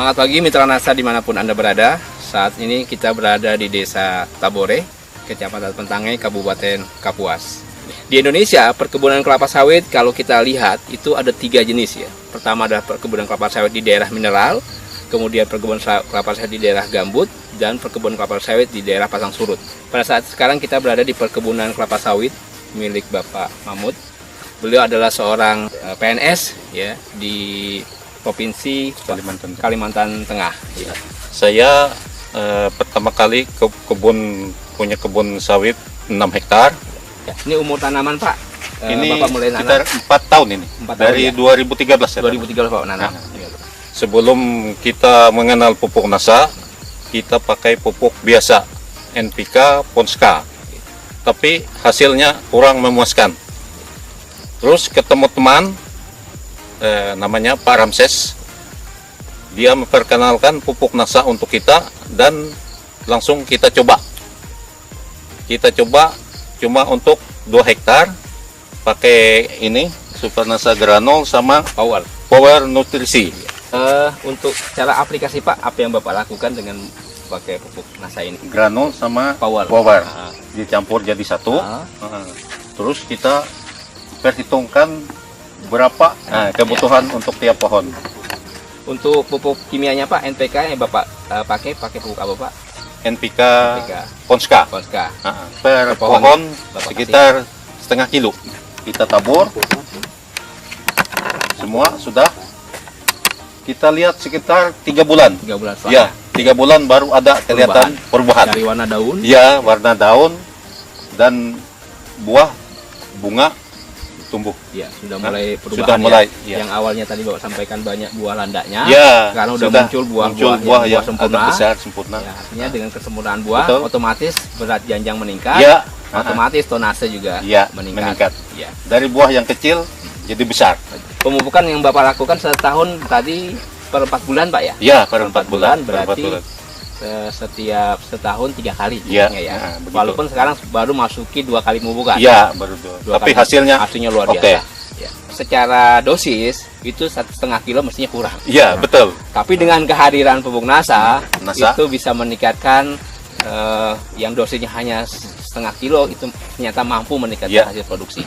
Semangat pagi mitra NASA dimanapun Anda berada. Saat ini kita berada di Desa Tabore, Kecamatan Pentangai, Kabupaten Kapuas. Di Indonesia, perkebunan kelapa sawit kalau kita lihat itu ada 3 jenis ya. Pertama adalah perkebunan kelapa sawit di daerah mineral, kemudian perkebunan kelapa sawit di daerah gambut, dan perkebunan kelapa sawit di daerah pasang surut. Pada saat sekarang kita berada di perkebunan kelapa sawit milik Bapak Mahmud. Beliau adalah seorang PNS ya di Provinsi Kalimantan Tengah. Ya. Saya pertama kali punya kebun sawit 6 hektar. Ya, ini umur tanaman Pak? Ini Bapak mulai sekitar 4 tahun ini. 4 dari tahun, ya? 2013 ya. 2013 Pak nanam. Ya. Sebelum kita mengenal pupuk NASA, kita pakai pupuk biasa, NPK, Ponska. Tapi hasilnya kurang memuaskan. Terus ketemu teman, namanya Pak Ramses. Dia memperkenalkan pupuk NASA untuk kita dan langsung kita coba. Kita coba cuma untuk 2 hektar pakai ini Super NASA Granol sama Power Nutrisi. Untuk cara aplikasi Pak, apa yang Bapak lakukan dengan pakai pupuk NASA ini? Granol sama Power. Dicampur jadi satu. Terus kita perhitungkan berapa kebutuhan untuk tiap pohon. Untuk pupuk kimianya Pak, NPK yang Bapak pakai pupuk apa Pak? NPK. Ponska. Per pohon sekitar setengah kilo. Kita tabur. Semua sudah. Kita lihat sekitar 3 bulan. 3 bulan. Ya, 3 bulan baru ada kelihatan perubahan. Dari warna daun. Ya, warna daun dan buah, bunga tumbuh. Ya, sudah mulai perubahan. Sudah mulai. Ya. Yang awalnya tadi Bapak sampaikan banyak buah landaknya. Ya, sekarang sudah muncul buah yang sempurna. Besar, sempurna. Ya, artinya dengan kesempurnaan buah, otomatis berat janjang meningkat. Ya. Otomatis tonase juga meningkat. Ya. Dari buah yang kecil jadi besar. Pemupukan yang Bapak lakukan setahun tadi per 4 bulan Pak ya? Ya, per 4 bulan. Berarti setiap setahun 3 kali. Ya. Walaupun sekarang baru masuki 2 kali pemupukan. Ya, baru 2. Tapi hasilnya luar biasa. Ya. Secara dosis itu 1,5 kilo mestinya kurang. Iya, betul. Tapi dengan kehadiran pupuk NASA itu bisa meningkatkan yang dosisnya hanya 0,5 kilo itu ternyata mampu meningkatkan hasil produksi.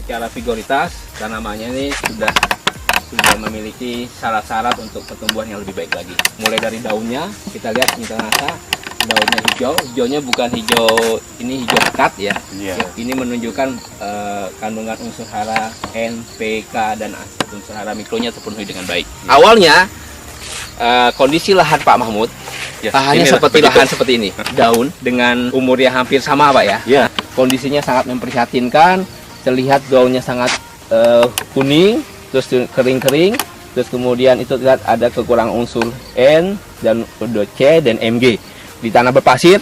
Secara vigoritas tanamannya ini sudah memiliki syarat-syarat untuk pertumbuhan yang lebih baik lagi. Mulai dari daunnya kita lihat mitra NASA, daunnya hijau. Hijaunya bukan hijau ini hijau pekat ya. Ini menunjukkan kandungan unsur hara N, P, K dan unsur hara mikronya terpenuhi dengan baik. Awalnya kondisi lahan Pak Mahmud lahannya seperti lahan seperti ini, daun dengan umur yang hampir sama Pak ya. Kondisinya sangat memprihatinkan. Terlihat daunnya sangat kuning, terus kering-kering, terus kemudian itu terlihat ada kekurangan unsur N dan C dan Mg. Di tanah berpasir,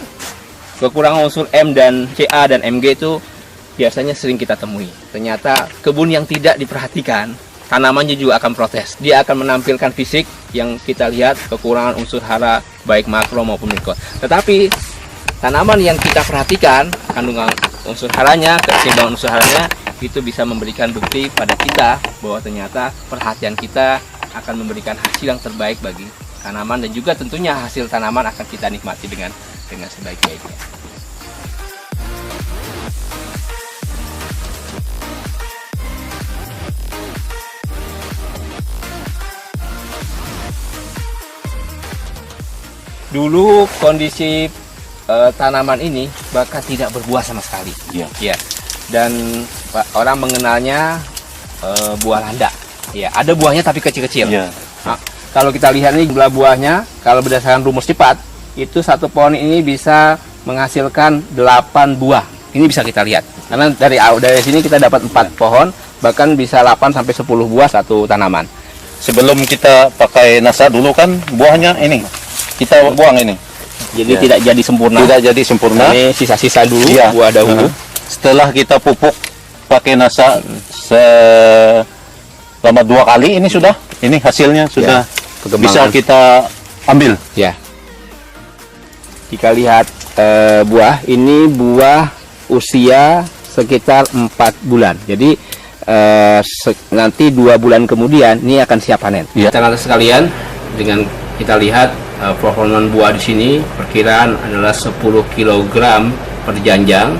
kekurangan unsur M dan Ca dan Mg itu biasanya sering kita temui. Ternyata kebun yang tidak diperhatikan, tanamannya juga akan protes. Dia akan menampilkan fisik yang kita lihat kekurangan unsur hara baik makro maupun mikro. Tetapi tanaman yang kita perhatikan kandungan unsur haranya, keseimbangan unsur haranya itu bisa memberikan bukti pada kita bahwa ternyata perhatian kita akan memberikan hasil yang terbaik bagi tanaman dan juga tentunya hasil tanaman akan kita nikmati dengan sebaik-baiknya. Dulu kondisi tanaman ini bahkan tidak berbuah sama sekali. Ya. Dan orang mengenalnya buah landak. Ya, ada buahnya tapi kecil-kecil. Nah, kalau kita lihat ini jumlah buahnya, kalau berdasarkan rumus cepat, itu satu pohon ini bisa menghasilkan 8 buah. Ini bisa kita lihat. Karena dari sini kita dapat 4 pohon, bahkan bisa 8 sampai 10 buah satu tanaman. Sebelum kita pakai NASA dulu kan buahnya ini. Kita buang ini. Jadi tidak jadi sempurna. Tidak jadi sempurna. Ini sisa-sisa dulu buah dahulu. Setelah kita pupuk pakai NASA selama 2 kali ini sudah. Ini hasilnya sudah bisa kita ambil. Ya. Jika lihat buah, ini buah usia sekitar 4 bulan. Jadi nanti 2 bulan kemudian ini akan siap panen. Teman-teman sekalian, dengan kita lihat performa buah di sini perkiraan adalah 10 kg per janjang.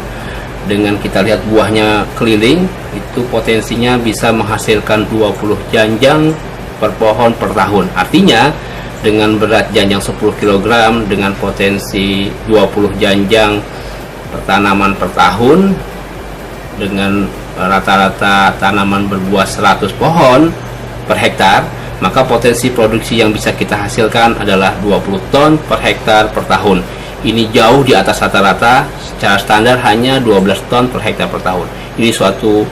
Dengan kita lihat buahnya keliling, itu potensinya bisa menghasilkan 20 janjang per pohon per tahun. Artinya dengan berat janjang 10 kg dengan potensi 20 janjang per tanaman per tahun, dengan rata-rata tanaman berbuah 100 pohon per hektar, maka potensi produksi yang bisa kita hasilkan adalah 20 ton per hektar per tahun. Ini jauh di atas rata-rata, secara standar hanya 12 ton per hektar per tahun. Ini suatu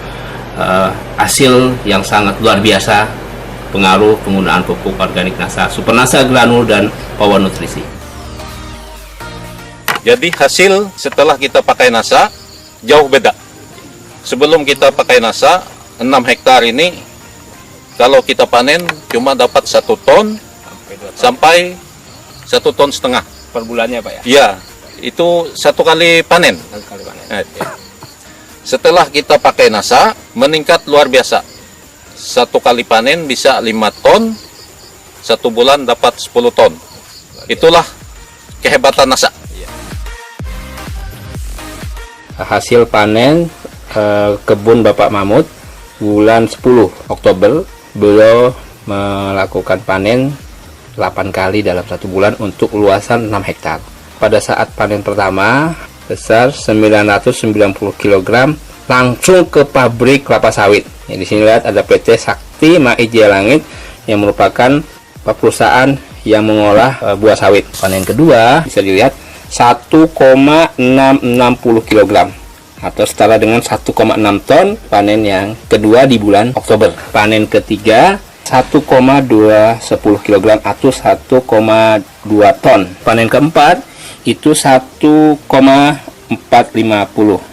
hasil yang sangat luar biasa pengaruh penggunaan pupuk organik NASA, Super NASA Granul dan Power Nutrisi. Jadi hasil setelah kita pakai NASA jauh beda. Sebelum kita pakai NASA, 6 hektar ini kalau kita panen cuma dapat 1 ton sampai 1,5 ton Per bulannya Pak ya? Iya, itu 1 kali panen. Nah, setelah kita pakai NASA, meningkat luar biasa. 1 kali panen bisa 5 ton, 1 bulan dapat 10 ton. Itulah kehebatan NASA. Hasil panen kebun Bapak Mahmud bulan 10 Oktober, beliau melakukan panen 8 kali dalam 1 bulan untuk luasan 6 hektar. Pada saat panen pertama besar 990 kg langsung ke pabrik kelapa sawit. Ya, di sini lihat ada PT Sakti Maijaya Langit yang merupakan perusahaan yang mengolah buah sawit. Panen kedua bisa dilihat 1,660 kg atau setara dengan 1,6 ton panen yang kedua di bulan Oktober. Panen ketiga 1,210 kg atau 1,2 ton. Panen keempat itu 1,450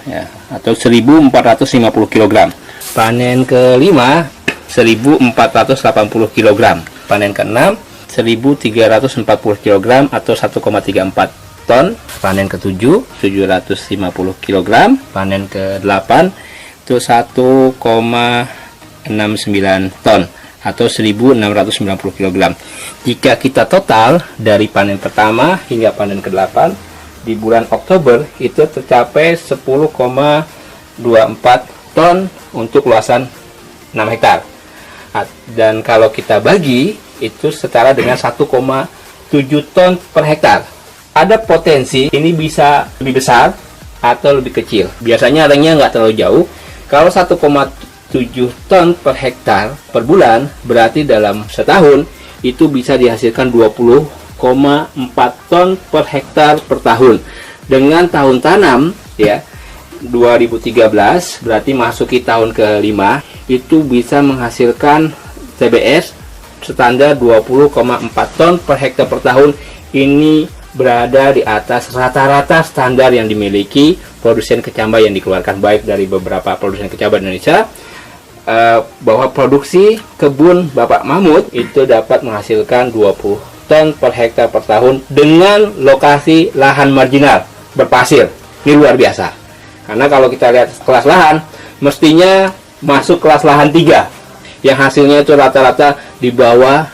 ya, atau 1.450 kg. Panen kelima 1.480 kg. Panen keenam 1.340 kg atau 1,34 ton. Panen ketujuh 750 kg. Panen ke-8 itu 1,69 ton atau 1.690 kg. Jika kita total dari panen pertama hingga panen ke-8 di bulan Oktober itu tercapai 10,24 ton untuk luasan 6 hektar. Dan kalau kita bagi itu setara dengan 1,7 ton per hektar. Ada potensi ini bisa lebih besar atau lebih kecil. Biasanya arahnya nggak terlalu jauh. Kalau 1,7 ton per hektar per bulan, berarti dalam setahun itu bisa dihasilkan 20,4 ton per hektar per tahun. Dengan tahun tanam ya 2013 berarti masuki tahun ke-5 itu bisa menghasilkan TBS standar 20,4 ton per hektar per tahun. Ini berada di atas rata-rata standar yang dimiliki produsen kecambah yang dikeluarkan baik dari beberapa produsen kecambah Indonesia. Bahwa produksi kebun Bapak Mahmud itu dapat menghasilkan 20 ton per hektar per tahun dengan lokasi lahan marginal berpasir. Ini luar biasa. Karena kalau kita lihat kelas lahan, mestinya masuk kelas lahan 3 yang hasilnya itu rata-rata di bawah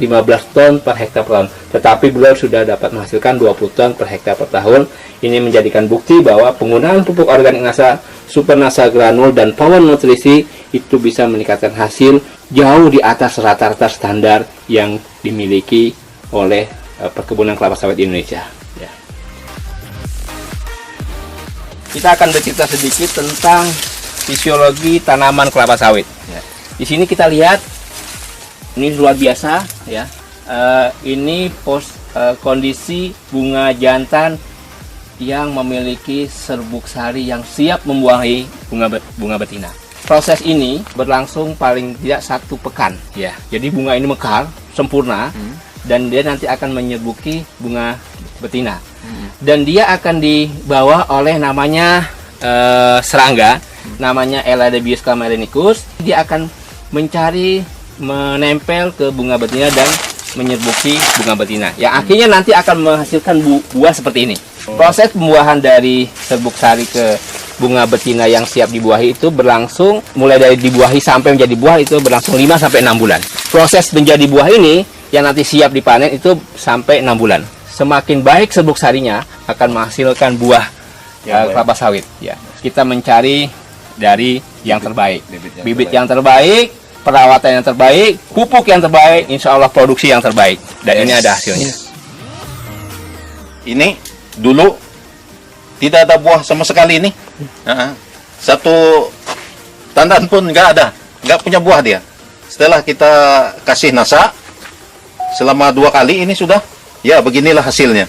15 ton per hektar per tahun. Tetapi beliau sudah dapat menghasilkan 20 ton per hektar per tahun. Ini menjadikan bukti bahwa penggunaan pupuk organik NASA, Super NASA Granul dan Power Nutrisi itu bisa meningkatkan hasil jauh di atas rata-rata standar yang dimiliki oleh perkebunan kelapa sawit di Indonesia. Ya. Kita akan bercerita sedikit tentang fisiologi tanaman kelapa sawit. Ya. Di sini kita lihat ini luar biasa ya. Ini kondisi bunga jantan yang memiliki serbuk sari yang siap membuahi bunga betina. Proses ini berlangsung paling tidak 1 pekan ya. Jadi bunga ini mekar sempurna dan dia nanti akan menyerbuki bunga betina. Dan dia akan dibawa oleh namanya serangga, namanya Eladebius camerenicus. Dia akan mencari menempel ke bunga betina dan menyerbuki bunga betina yang akhirnya nanti akan menghasilkan buah seperti ini. Proses pembuahan dari serbuk sari ke bunga betina yang siap dibuahi itu berlangsung mulai dari dibuahi sampai menjadi buah itu berlangsung 5 sampai 6 bulan. Proses menjadi buah ini yang nanti siap dipanen itu sampai 6 bulan. Semakin baik serbuk sarinya akan menghasilkan buah kelapa sawit. Ya, kita mencari dari yang terbaik, bibit yang terbaik, perawatan yang terbaik, pupuk yang terbaik, insya Allah produksi yang terbaik. Dan ini ada hasilnya. Ini dulu tidak ada buah sama sekali ini. Satu tandan pun nggak ada, nggak punya buah dia. Setelah kita kasih nasa selama 2 kali ini sudah, ya beginilah hasilnya.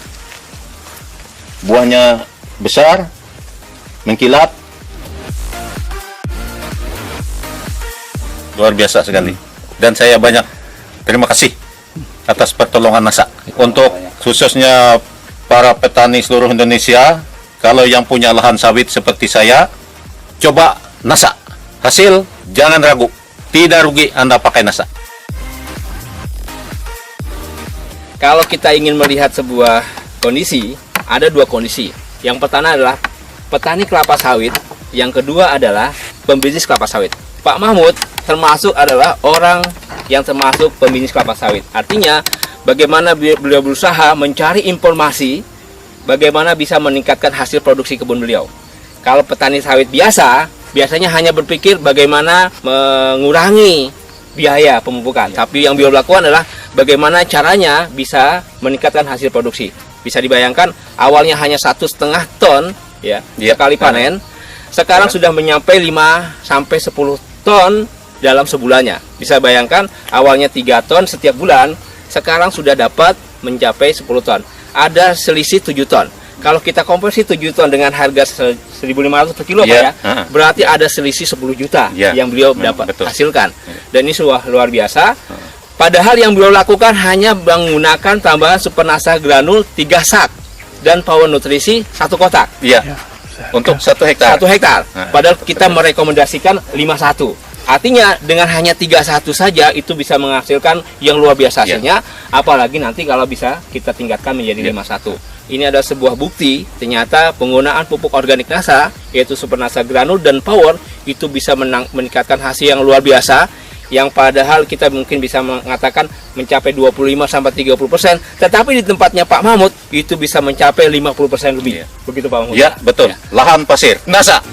Buahnya besar, mengkilat, luar biasa sekali. Dan saya banyak terima kasih atas pertolongan nasa. Untuk khususnya para petani seluruh Indonesia, kalau yang punya lahan sawit seperti saya, coba nasa. Hasil, jangan ragu. Tidak rugi Anda pakai nasa. Kalau kita ingin melihat sebuah kondisi, ada 2 kondisi. Yang pertama adalah petani kelapa sawit, yang kedua adalah pembisnis kelapa sawit. Pak Mahmud termasuk adalah orang yang termasuk pembisnis kelapa sawit. Artinya, bagaimana beliau berusaha mencari informasi bagaimana bisa meningkatkan hasil produksi kebun beliau. Kalau petani sawit biasanya hanya berpikir bagaimana mengurangi biaya pemupukan. Tapi yang beliau lakukan adalah bagaimana caranya bisa meningkatkan hasil produksi. Bisa dibayangkan awalnya hanya 1,5 ton ya sekali panen, sekarang sudah mencapai 5 sampai 10 ton dalam sebulannya. Bisa bayangkan awalnya 3 ton setiap bulan, sekarang sudah dapat mencapai 10 ton. Ada selisih 7 ton. Kalau kita konversi 7 ton dengan harga 1.500 per kilo Pak ya, berarti ada selisih 10 juta yang beliau dapat hasilkan. Dan ini luar biasa. Padahal yang beliau lakukan hanya menggunakan tambahan Supernasa granul 3 sak dan Power Nutrisi 1 kotak. Untuk 1 hektar. 1 hektar. Padahal kita merekomendasikan 51. Artinya dengan hanya 31 saja itu bisa menghasilkan yang luar biasa hasilnya. Apalagi nanti kalau bisa kita tingkatkan menjadi 51. Ini adalah sebuah bukti ternyata penggunaan pupuk organik NASA yaitu Supernasa granul dan Power itu bisa meningkatkan hasil yang luar biasa. Yang padahal kita mungkin bisa mengatakan mencapai 25-30%, tetapi di tempatnya Pak Mahmud itu bisa mencapai 50% lebih. Begitu Pak Mahmud. Ya, betul. Lahan pasir NASA.